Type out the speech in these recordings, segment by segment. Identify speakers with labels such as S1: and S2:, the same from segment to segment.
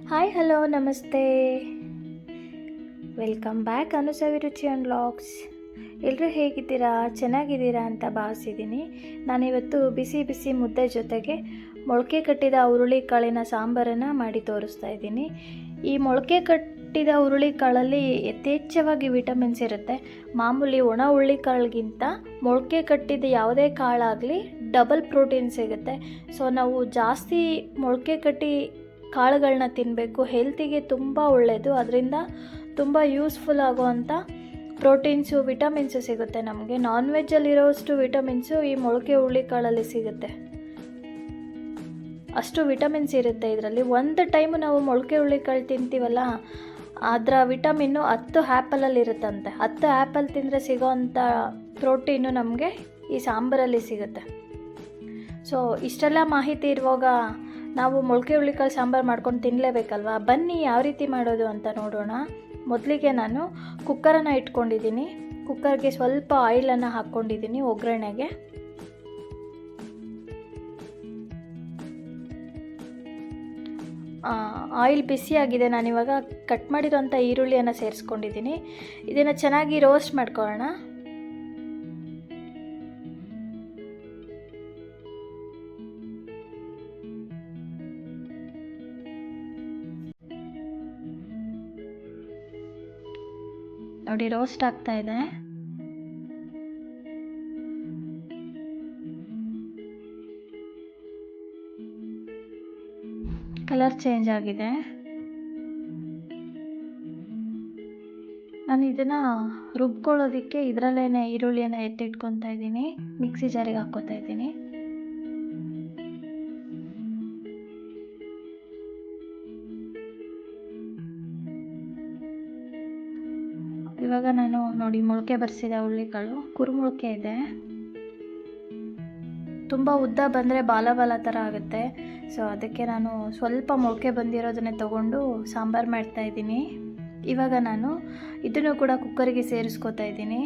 S1: Hi hello ನಮಸ್ತೆ, welcome back ಅನುಸವಿ ರುಚಿ and vlogs. ಎಲ್ಲರೂ ಹೇಗಿದ್ದೀರಾ? ಚೆನ್ನಾಗಿದ್ದೀರಾ ಅಂತ ಭಾವಿಸಿದ್ದೀನಿ. ನಾನಿವತ್ತು ಬಿಸಿ ಬಿಸಿ ಮುದ್ದೆ ಜೊತೆಗೆ ಮೊಳಕೆ ಕಟ್ಟಿದ ಹುರುಳಿಕಾಳಿನ ಸಾಂಬಾರನ್ನು ಮಾಡಿ ತೋರಿಸ್ತಾ ಇದ್ದೀನಿ. ಈ ಮೊಳಕೆ ಕಟ್ಟಿದ ಹುರುಳಿಕಾಳಲ್ಲಿ ಯಥೇಚ್ಛವಾಗಿ ವಿಟಮಿನ್ಸ್ ಇರುತ್ತೆ. ಮಾಮೂಲಿ ಒಣ ಹುರುಳಿಕಾಳಿಗಿಂತ ಮೊಳಕೆ ಕಟ್ಟಿದ ಯಾವುದೇ ಕಾಳಾಗಲಿ ಡಬಲ್ ಪ್ರೋಟೀನ್ ಸಿಗುತ್ತೆ. ಸೊ ನಾವು ಜಾಸ್ತಿ ಮೊಳಕೆ ಕಟ್ಟಿ ಕಾಳುಗಳನ್ನ ತಿನ್ನಬೇಕು. ಹೆಲ್ತಿಗೆ ತುಂಬ ಒಳ್ಳೆಯದು. ಅದರಿಂದ ತುಂಬ ಯೂಸ್ಫುಲ್ ಆಗೋವಂಥ ಪ್ರೋಟೀನ್ಸು, ವಿಟಮಿನ್ಸು ಸಿಗುತ್ತೆ ನಮಗೆ. ನಾನ್ ವೆಜ್ಜಲ್ಲಿರೋಷ್ಟು ವಿಟಮಿನ್ಸು ಈ ಮೊಳಕೆ ಹುರುಳಿಕಾಳಲ್ಲಿ ಸಿಗುತ್ತೆ. ಅಷ್ಟು ವಿಟಮಿನ್ಸ್ ಇರುತ್ತೆ ಇದರಲ್ಲಿ. ಒಂದು ಟೈಮು ನಾವು ಮೊಳಕೆ ಹುರುಳಿಕಾಳು ತಿಂತೀವಲ್ಲ, ಅದರ ವಿಟಮಿನ್ನು 10 ಆ್ಯಪಲಲ್ಲಿ ಇರುತ್ತಂತೆ. 10 ಆ್ಯಪಲ್ ತಿಂದರೆ ಸಿಗೋವಂಥ ಪ್ರೋಟೀನು ನಮಗೆ ಈ ಸಾಂಬಾರಲ್ಲಿ ಸಿಗುತ್ತೆ. ಸೊ ಇಷ್ಟೆಲ್ಲ ಮಾಹಿತಿ ಇರುವಾಗ ನಾವು ಮೊಳಕೆ ಹುರುಳಿಕಾಳು ಸಾಂಬಾರು ಮಾಡ್ಕೊಂಡು ತಿನ್ನಲೇಬೇಕಲ್ವ. ಬನ್ನಿ ಯಾವ ರೀತಿ ಮಾಡೋದು ಅಂತ ನೋಡೋಣ. ಮೊದಲಿಗೆ ನಾನು ಕುಕ್ಕರನ್ನು ಇಟ್ಕೊಂಡಿದ್ದೀನಿ. ಕುಕ್ಕರ್ಗೆ ಸ್ವಲ್ಪ ಆಯಿಲನ್ನು ಹಾಕ್ಕೊಂಡಿದ್ದೀನಿ ಒಗ್ಗರಣೆಗೆ. ಆಯಿಲ್ ಬಿಸಿಯಾಗಿದೆ. ನಾನಿವಾಗ ಕಟ್ ಮಾಡಿರೋಂಥ ಈರುಳ್ಳಿಯನ್ನು ಸೇರಿಸ್ಕೊಂಡಿದ್ದೀನಿ. ಇದನ್ನು ಚೆನ್ನಾಗಿ ರೋಸ್ಟ್ ಮಾಡ್ಕೊಳ್ಳೋಣ. ನೋಡಿ, ರೋಸ್ಟ್ ಆಗ್ತಾ ಇದೆ. ಕಲರ್ ಚೇಂಜ್ ಆಗಿದೆ. ನಾನು ಇದನ್ನು ರುಬ್ಕೊಳ್ಳೋದಕ್ಕೆ ಇದರಲ್ಲೇ ಈರುಳ್ಳಿಯನ್ನು ಎತ್ತಿಟ್ಕೊತಾ ಇದ್ದೀನಿ. ಮಿಕ್ಸಿ ಜಾರಿಗೆ ಹಾಕ್ಕೋತಾ ಇದ್ದೀನಿ. ಇವಾಗ ನಾನು ನೋಡಿ ಮೊಳಕೆ ಬರಿಸಿದ ಹುರುಳಿಕಾಳು ಕುರುಮೊಳಕೆ ಇದೆ. ತುಂಬ ಉದ್ದ ಬಂದರೆ ಬಾಲ ಬಾಲ ಥರ ಆಗುತ್ತೆ. ಸೊ ಅದಕ್ಕೆ ನಾನು ಸ್ವಲ್ಪ ಮೊಳಕೆ ಬಂದಿರೋದನ್ನೇ ತೊಗೊಂಡು ಸಾಂಬಾರು ಮಾಡ್ತಾಯಿದ್ದೀನಿ. ಇವಾಗ ನಾನು ಇದನ್ನು ಕೂಡ ಕುಕ್ಕರಿಗೆ ಸೇರಿಸ್ಕೋತಾ ಇದ್ದೀನಿ.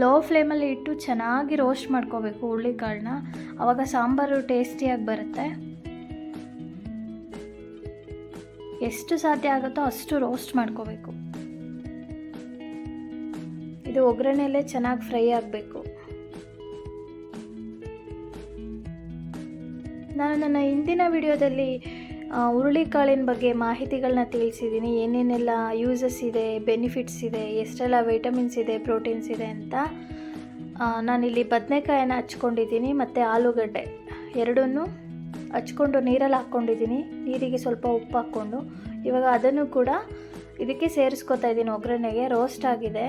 S1: ಲೋ ಫ್ಲೇಮಲ್ಲಿ ಇಟ್ಟು ಚೆನ್ನಾಗಿ ರೋಸ್ಟ್ ಮಾಡ್ಕೋಬೇಕು ಹುರುಳಿಕಾಳನ್ನ. ಆವಾಗ ಸಾಂಬಾರು ಟೇಸ್ಟಿಯಾಗಿ ಬರುತ್ತೆ. ಎಷ್ಟು ಸಾಧ್ಯ ಆಗುತ್ತೋ ಅಷ್ಟು ರೋಸ್ಟ್ ಮಾಡ್ಕೋಬೇಕು. ಇದು ಒಗ್ಗರಣೆಯಲ್ಲೇ ಚೆನ್ನಾಗಿ ಫ್ರೈ ಆಗಬೇಕು. ನಾನು ನನ್ನ ಹಿಂದಿನ ವಿಡಿಯೋದಲ್ಲಿ ಹುರುಳಿಕಾಳಿನ ಬಗ್ಗೆ ಮಾಹಿತಿಗಳನ್ನ ತಿಳಿಸಿದ್ದೀನಿ. ಏನೇನೆಲ್ಲ ಯೂಸಸ್ ಇದೆ, ಬೆನಿಫಿಟ್ಸ್ ಇದೆ, ಎಷ್ಟೆಲ್ಲ ವಿಟಮಿನ್ಸ್ ಇದೆ, ಪ್ರೋಟೀನ್ಸ್ ಇದೆ ಅಂತ. ನಾನಿಲ್ಲಿ ಬದನೆಕಾಯನ್ನು ಹಚ್ಕೊಂಡಿದ್ದೀನಿ ಮತ್ತು ಆಲೂಗಡ್ಡೆ ಎರಡನ್ನೂ ಹಚ್ಕೊಂಡು ನೀರಲ್ಲಿ ಹಾಕ್ಕೊಂಡಿದ್ದೀನಿ. ನೀರಿಗೆ ಸ್ವಲ್ಪ ಉಪ್ಪು ಹಾಕ್ಕೊಂಡು ಇವಾಗ ಅದನ್ನು ಕೂಡ ಇದಕ್ಕೆ ಸೇರಿಸ್ಕೊತಾ ಇದ್ದೀನಿ ಒಗ್ಗರಣೆಗೆ. ರೋಸ್ಟ್ ಆಗಿದೆ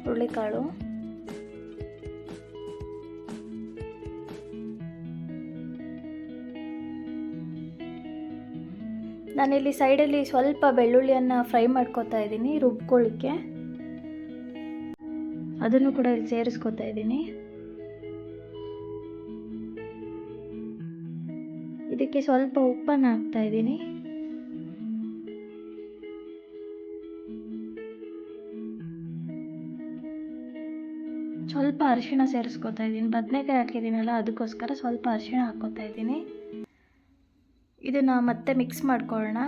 S1: ಹುರುಳಿಕಾಳು. ನಾನಿಲ್ಲಿ ಸೈಡಲ್ಲಿ ಸ್ವಲ್ಪ ಬೆಳ್ಳುಳ್ಳಿಯನ್ನು ಫ್ರೈ ಮಾಡ್ಕೊತಾ ಇದ್ದೀನಿ ರುಬ್ಕೊಳ್ಳಿಕ್ಕೆ. ಅದನ್ನು ಕೂಡ ಇಲ್ಲಿ ಸೇರಿಸ್ಕೊತಾ ಇದ್ದೀನಿ. ಇದಕ್ಕೆ ಸ್ವಲ್ಪ ಉಪ್ಪನ್ನು ಹಾಕ್ತಾ ಇದ್ದೀನಿ. ಸ್ವಲ್ಪ ಅರಿಶಿಣ ಸೇರಿಸ್ಕೊತಾ ಇದ್ದೀನಿ. ಬದನೆಕಾಯಿ ಹಾಕಿದ್ದೀನಲ್ಲ, ಅದಕ್ಕೋಸ್ಕರ ಸ್ವಲ್ಪ ಅರಿಶಿಣ ಹಾಕ್ಕೋತಾ ಇದ್ದೀನಿ. ಇದನ್ನು ಮತ್ತೆ ಮಿಕ್ಸ್ ಮಾಡ್ಕೊಳ್ಳೋಣ.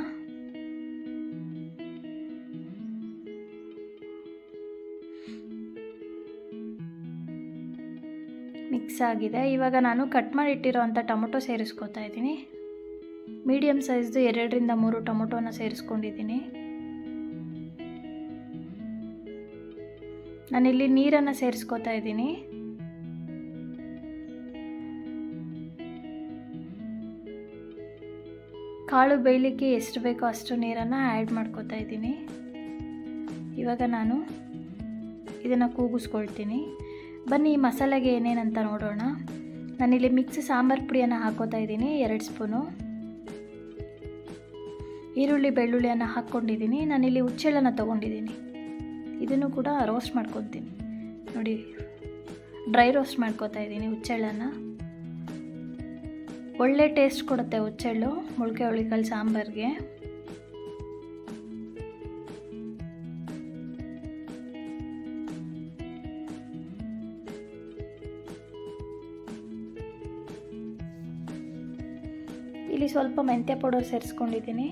S1: ಮಿಕ್ಸ್ ಆಗಿದೆ. ಇವಾಗ ನಾನು ಕಟ್ ಮಾಡಿ ಇಟ್ಟಿರೋವಂಥ ಟೊಮೊಟೊ ಸೇರಿಸ್ಕೊತಾ ಇದ್ದೀನಿ. ಮೀಡಿಯಮ್ ಸೈಜ್ದು 2 ರಿಂದ 3 ಟೊಮೊಟೊನ ಸೇರಿಸ್ಕೊಂಡಿದ್ದೀನಿ. ನಾನಿಲ್ಲಿ ನೀರನ್ನು ಸೇರಿಸ್ಕೊತಾ ಇದ್ದೀನಿ. ಕಾಳು ಬೇಯಲಿಕ್ಕೆ ಎಷ್ಟು ಬೇಕೋ ಅಷ್ಟು ನೀರನ್ನು ಆ್ಯಡ್ ಮಾಡ್ಕೊತಾ ಇದ್ದೀನಿ. ಇವಾಗ ನಾನು ಇದನ್ನು ಕೂಗಿಸ್ಕೊಳ್ತೀನಿ. ಬನ್ನಿ ಈ ಮಸಾಲೆಗೆ ಏನೇನಂತ ನೋಡೋಣ. ನಾನಿಲ್ಲಿ ಮಿಕ್ಸ್ ಸಾಂಬಾರು ಪುಡಿಯನ್ನು ಹಾಕ್ಕೋತಾ ಇದ್ದೀನಿ 2 ಸ್ಪೂನು. ಈರುಳ್ಳಿ ಬೆಳ್ಳುಳ್ಳಿಯನ್ನು ಹಾಕ್ಕೊಂಡಿದ್ದೀನಿ. ನಾನಿಲ್ಲಿ ಹುಚ್ಚೆಳ್ಳನ್ನು ತೊಗೊಂಡಿದ್ದೀನಿ. ಇದನ್ನು ಕೂಡ ರೋಸ್ಟ್ ಮಾಡ್ಕೊತೀನಿ. ನೋಡಿ, ಡ್ರೈ ರೋಸ್ಟ್ ಮಾಡ್ಕೊತಾ ಇದ್ದೀನಿ ಹುಚ್ಚೆಳ್ಳನ್ನು. ಒಳ್ಳೆ ಟೇಸ್ಟ್ ಕೊಡುತ್ತೆ ಹುಚ್ಚೆಳ್ಳು ಮೊಳಕೆ ಹುರುಳಿಕಾಳು ಸಾಂಬಾರಿಗೆ. ಇಲ್ಲಿ ಸ್ವಲ್ಪ ಮೆಂತ್ಯ ಪೌಡರ್ ಸೇರಿಸ್ಕೊಂಡಿದ್ದೀನಿ,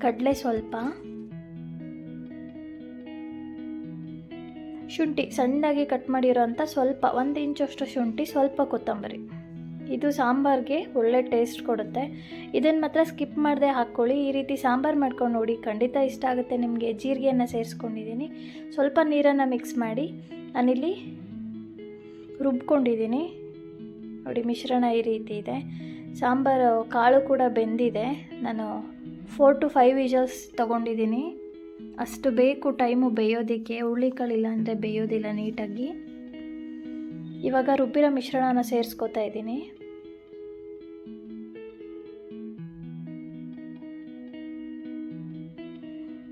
S1: ಕಡಲೆ ಸ್ವಲ್ಪ, ಶುಂಠಿ ಸಣ್ಣದಾಗಿ ಕಟ್ ಮಾಡಿರೋಂಥ ಸ್ವಲ್ಪ 1 ಇಂಚಷ್ಟು ಶುಂಠಿ, ಸ್ವಲ್ಪ ಕೊತ್ತಂಬರಿ. ಇದು ಸಾಂಬಾರಿಗೆ ಒಳ್ಳೆ ಟೇಸ್ಟ್ ಕೊಡುತ್ತೆ. ಇದನ್ನು ಮಾತ್ರ ಸ್ಕಿಪ್ ಮಾಡದೆ ಹಾಕ್ಕೊಳ್ಳಿ. ಈ ರೀತಿ ಸಾಂಬಾರು ಮಾಡ್ಕೊಂಡು ನೋಡಿ, ಖಂಡಿತ ಇಷ್ಟ ಆಗುತ್ತೆ ನಿಮಗೆ. ಜೀರಿಗೆಯನ್ನು ಸೇರಿಸ್ಕೊಂಡಿದ್ದೀನಿ, ಸ್ವಲ್ಪ ನೀರನ್ನು ಮಿಕ್ಸ್ ಮಾಡಿ ನಾನಿಲ್ಲಿ ರುಬ್ಕೊಂಡಿದ್ದೀನಿ. ನೋಡಿ ಮಿಶ್ರಣ ಈ ರೀತಿ ಇದೆ. ಸಾಂಬಾರು ಕಾಳು ಕೂಡ ಬೆಂದಿದೆ. ನಾನು 4 to 5 ವಿಷಲ್ಸ್ ತೊಗೊಂಡಿದ್ದೀನಿ. ಅಷ್ಟು ಬೇಕು ಟೈಮು ಬೇಯೋದಕ್ಕೆ. ಹುರುಳಿಕಾಳಿಲ್ಲ ಅಂದರೆ ಬೇಯೋದಿಲ್ಲ ನೀಟಾಗಿ. ಇವಾಗ ರುಬ್ಬಿರೋ ಮಿಶ್ರಣನ ಸೇರಿಸ್ಕೊತಾ ಇದ್ದೀನಿ.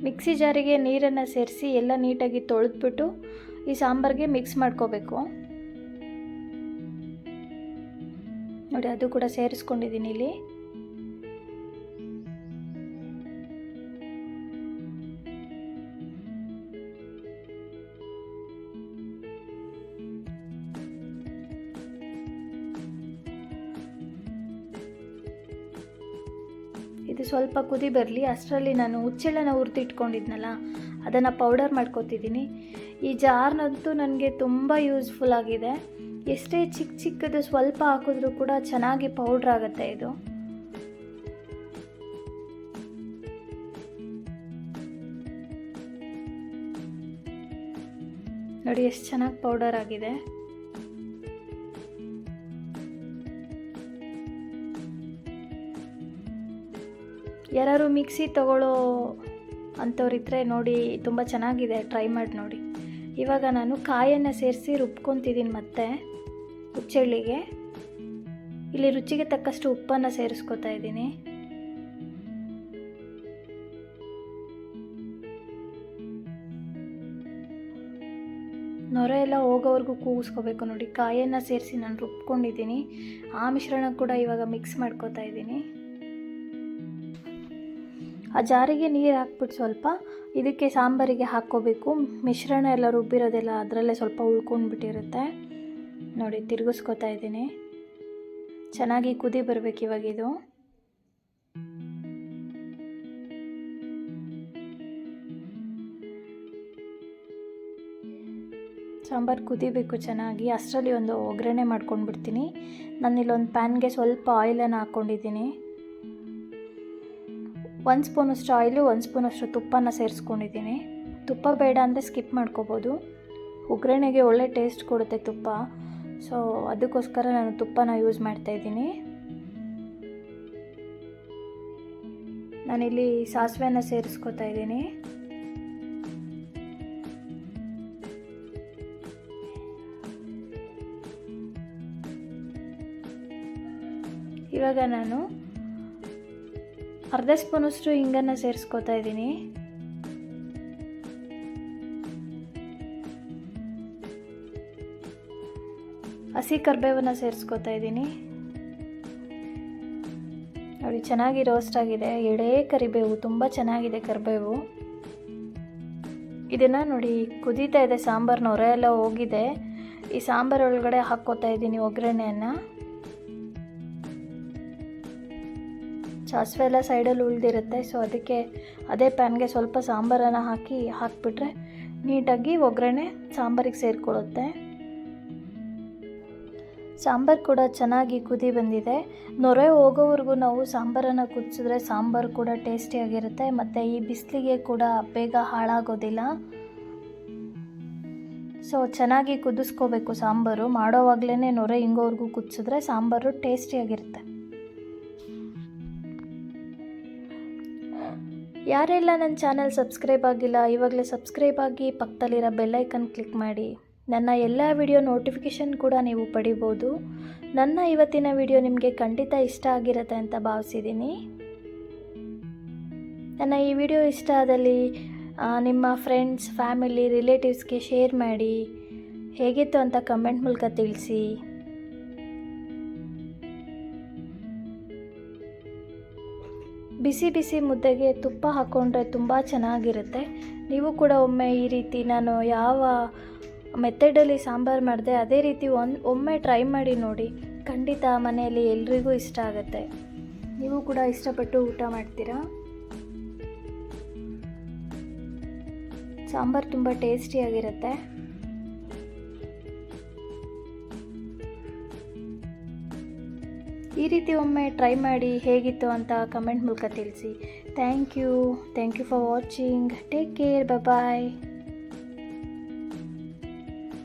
S1: ಮಿಕ್ಸಿ ಜಾರಿಗೆ ನೀರನ್ನು ಸೇರಿಸಿ ಎಲ್ಲ ನೀಟಾಗಿ ತೊಳೆದ್ಬಿಟ್ಟು ಈ ಸಾಂಬಾರಿಗೆ ಮಿಕ್ಸ್ ಮಾಡ್ಕೋಬೇಕು. ನೋಡಿ ಅದು ಕೂಡ ಸೇರಿಸ್ಕೊಂಡಿದ್ದೀನಿ ಇಲ್ಲಿ. ಇದು ಸ್ವಲ್ಪ ಕುದಿ ಬರಲಿ. ಅಷ್ಟರಲ್ಲಿ ನಾನು ಹುಚ್ಚೆಳ್ಳನ್ನು ಹುರಿದಿಟ್ಕೊಂಡಿದ್ನಲ್ಲ ಅದನ್ನು ಪೌಡರ್ ಮಾಡ್ಕೊತಿದ್ದೀನಿ. ಈ ಜಾರ್ನಂತೂ ನನಗೆ ತುಂಬ ಯೂಸ್ಫುಲ್ ಆಗಿದೆ. ಎಷ್ಟೇ ಚಿಕ್ಕದು ಸ್ವಲ್ಪ ಹಾಕಿದ್ರೂ ಕೂಡ ಚೆನ್ನಾಗಿ ಪೌಡ್ರ್ ಆಗುತ್ತೆ ಇದು. ನೋಡಿ ಎಷ್ಟು ಚೆನ್ನಾಗಿ ಪೌಡರ್ ಆಗಿದೆ. ಯಾರು ಮಿಕ್ಸಿ ತಗೊಳ್ಳೋ ಅಂಥವ್ರಿದ್ರೆ ನೋಡಿ, ತುಂಬ ಚೆನ್ನಾಗಿದೆ, ಟ್ರೈ ಮಾಡಿ ನೋಡಿ. ಇವಾಗ ನಾನು ಕಾಯನ್ನು ಸೇರಿಸಿ ರುಬ್ಕೊತಿದ್ದೀನಿ. ಮತ್ತೆ ಹುಚ್ಚೆಳ್ಳಿಗೆ ಇಲ್ಲಿ ರುಚಿಗೆ ತಕ್ಕಷ್ಟು ಉಪ್ಪನ್ನು ಸೇರಿಸ್ಕೊತಾ ಇದ್ದೀನಿ. ನೊರೆ ಎಲ್ಲ ಹೋಗೋವರೆಗೂ ಕೂಗಿಸ್ಕೋಬೇಕು. ನೋಡಿ ಕಾಯನ್ನು ಸೇರಿಸಿ ನಾನು ರುಬ್ಕೊಂಡಿದ್ದೀನಿ. ಆ ಮಿಶ್ರಣ ಕೂಡ ಇವಾಗ ಮಿಕ್ಸ್ ಮಾಡ್ಕೋತಾ ಇದ್ದೀನಿ. ಆ ಜಾರಿಗೆ ನೀರು ಹಾಕ್ಬಿಟ್ಟು ಸ್ವಲ್ಪ ಇದಕ್ಕೆ ಸಾಂಬಾರಿಗೆ ಹಾಕ್ಕೋಬೇಕು. ಮಿಶ್ರಣ ಎಲ್ಲ ರುಬ್ಬಿರೋದೆಲ್ಲ ಅದರಲ್ಲೇ ಸ್ವಲ್ಪ ಉಳ್ಕೊಂಡ್ಬಿಟ್ಟಿರುತ್ತೆ. ನೋಡಿ ತಿರುಗಿಸ್ಕೊತಾ ಇದ್ದೀನಿ. ಚೆನ್ನಾಗಿ ಕುದಿ ಬರಬೇಕು ಇವಾಗ ಇದು. ಸಾಂಬಾರು ಕುದಿಬೇಕು ಚೆನ್ನಾಗಿ. ಅಷ್ಟರಲ್ಲಿ ಒಂದು ಒಗ್ಗರಣೆ ಮಾಡ್ಕೊಂಡ್ಬಿಡ್ತೀನಿ. ನಾನಿಲ್ಲೊಂದು ಪ್ಯಾನ್ಗೆ ಸ್ವಲ್ಪ ಆಯಿಲನ್ನು ಹಾಕ್ಕೊಂಡಿದ್ದೀನಿ. 1 ಸ್ಪೂನಷ್ಟು ಆಯಿಲು, 1 ಸ್ಪೂನಷ್ಟು ತುಪ್ಪನ ಸೇರಿಸ್ಕೊಂಡಿದ್ದೀನಿ. ತುಪ್ಪ ಬೇಡ ಅಂದರೆ ಸ್ಕಿಪ್ ಮಾಡ್ಕೋಬೋದು. ಒಗ್ಗರಣೆಗೆ ಒಳ್ಳೆ ಟೇಸ್ಟ್ ಕೊಡುತ್ತೆ ತುಪ್ಪ. ಸೊ ಅದಕ್ಕೋಸ್ಕರ ನಾನು ತುಪ್ಪನ ಯೂಸ್ ಮಾಡ್ತಾಯಿದ್ದೀನಿ. ನಾನಿಲ್ಲಿ ಸಾಸಿವೆನ ಸೇರಿಸ್ಕೊತಾ ಇದ್ದೀನಿ. ಇವಾಗ ನಾನು ಅರ್ಧ ಸ್ಪೂನಷ್ಟು ಹಿಂಗನ್ನು ಸೇರಿಸ್ಕೊತಾ ಇದ್ದೀನಿ. ಹಸಿ ಕರಿಬೇವನ್ನು ಸೇರಿಸ್ಕೊತಾ ಇದ್ದೀನಿ. ನೋಡಿ ಚೆನ್ನಾಗಿ ರೋಸ್ಟ್ ಆಗಿದೆ. ಎಳೆ ಕರಿಬೇವು, ತುಂಬ ಚೆನ್ನಾಗಿದೆ ಕರಿಬೇವು. ಇದನ್ನು ನೋಡಿ ಕುದೀತಾ ಇದೆ. ಸಾಂಬಾರು ನೊರೆ ಎಲ್ಲ ಹೋಗಿದೆ. ಈ ಸಾಂಬಾರು ಒಳಗಡೆ ಹಾಕ್ಕೋತಾ ಇದ್ದೀನಿ ಒಗ್ಗರಣೆಯನ್ನು. ಸಾಸಿವೆ ಎಲ್ಲ ಸೈಡಲ್ಲಿ ಉಳಿದಿರುತ್ತೆ. ಸೊ ಅದಕ್ಕೆ ಅದೇ ಪ್ಯಾನ್ಗೆ ಸ್ವಲ್ಪ ಸಾಂಬಾರನ್ನು ಹಾಕಿಬಿಟ್ರೆ ನೀಟಾಗಿ ಒಗ್ಗರಣೆ ಸಾಂಬಾರಿಗೆ ಸೇರಿಕೊಳ್ಳುತ್ತೆ. ಸಾಂಬಾರು ಕೂಡ ಚೆನ್ನಾಗಿ ಕುದಿ ಬಂದಿದೆ. ನೊರೆ ಹೋಗೋವರೆಗೂ ನಾವು ಸಾಂಬಾರನ್ನು ಕುದಿಸಿದ್ರೆ ಸಾಂಬಾರು ಕೂಡ ಟೇಸ್ಟಿಯಾಗಿರುತ್ತೆ. ಮತ್ತು ಈ ಬಿಸಿಲಿಗೆ ಕೂಡ ಬೇಗ ಹಾಳಾಗೋದಿಲ್ಲ. ಸೊ ಚೆನ್ನಾಗಿ ಕುದಿಸ್ಕೋಬೇಕು ಸಾಂಬಾರು. ಮಾಡೋವಾಗಲೇ ನೊರೆ ಹಿಂಗೋವರೆಗೂ ಕುದಿಸಿದ್ರೆ ಸಾಂಬಾರು ಟೇಸ್ಟಿಯಾಗಿರುತ್ತೆ. ಯಾರೆಲ್ಲ ನನ್ನ ಚಾನಲ್ ಸಬ್ಸ್ಕ್ರೈಬ್ ಆಗಿಲ್ಲ, ಇವಾಗಲೇ ಸಬ್ಸ್ಕ್ರೈಬ್ ಆಗಿ ಪಕ್ಕದಲ್ಲಿರೋ ಬೆಲ್ಲೈಕನ್ ಕ್ಲಿಕ್ ಮಾಡಿ. ನನ್ನ ಎಲ್ಲ ವಿಡಿಯೋ ನೋಟಿಫಿಕೇಷನ್ ಕೂಡ ನೀವು ಪಡಿಬೋದು. ನನ್ನ ಇವತ್ತಿನ ವಿಡಿಯೋ ನಿಮಗೆ ಖಂಡಿತ ಇಷ್ಟ ಆಗಿರುತ್ತೆ ಅಂತ ಭಾವಿಸಿದ್ದೀನಿ. ನನ್ನ ಈ ವಿಡಿಯೋ ಇಷ್ಟ ಆದಲ್ಲಿ ನಿಮ್ಮ ಫ್ರೆಂಡ್ಸ್, ಫ್ಯಾಮಿಲಿ, ರಿಲೇಟಿವ್ಸ್ಗೆ ಶೇರ್ ಮಾಡಿ. ಹೇಗಿತ್ತು ಅಂತ ಕಮೆಂಟ್ ಮೂಲಕ ತಿಳಿಸಿ. ಬಿಸಿ ಬಿಸಿ ಮುದ್ದೆಗೆ ತುಪ್ಪ ಹಾಕ್ಕೊಂಡ್ರೆ ತುಂಬ ಚೆನ್ನಾಗಿರುತ್ತೆ. ನೀವು ಕೂಡ ಒಮ್ಮೆ ಈ ರೀತಿ ನಾನು ಯಾವ ಮೆಥಡಲ್ಲಿ ಸಾಂಬಾರು ಮಾಡಿದೆ ಅದೇ ರೀತಿ ಒಮ್ಮೆ ಟ್ರೈ ಮಾಡಿ ನೋಡಿ. ಖಂಡಿತ ಮನೆಯಲ್ಲಿ ಎಲ್ರಿಗೂ ಇಷ್ಟ ಆಗುತ್ತೆ. ನೀವು ಕೂಡ ಇಷ್ಟಪಟ್ಟು ಊಟ ಮಾಡ್ತೀರಾ. ಸಾಂಬಾರು ತುಂಬ ಟೇಸ್ಟಿಯಾಗಿರುತ್ತೆ. ಈ ರೀತಿ ಒಮ್ಮೆ ಟ್ರೈ ಮಾಡಿ ಹೇಗಿತ್ತು ಅಂತ ಕಮೆಂಟ್ ಮೂಲಕ ತಿಳಿಸಿ. Thank you for watching. Take care. Bye.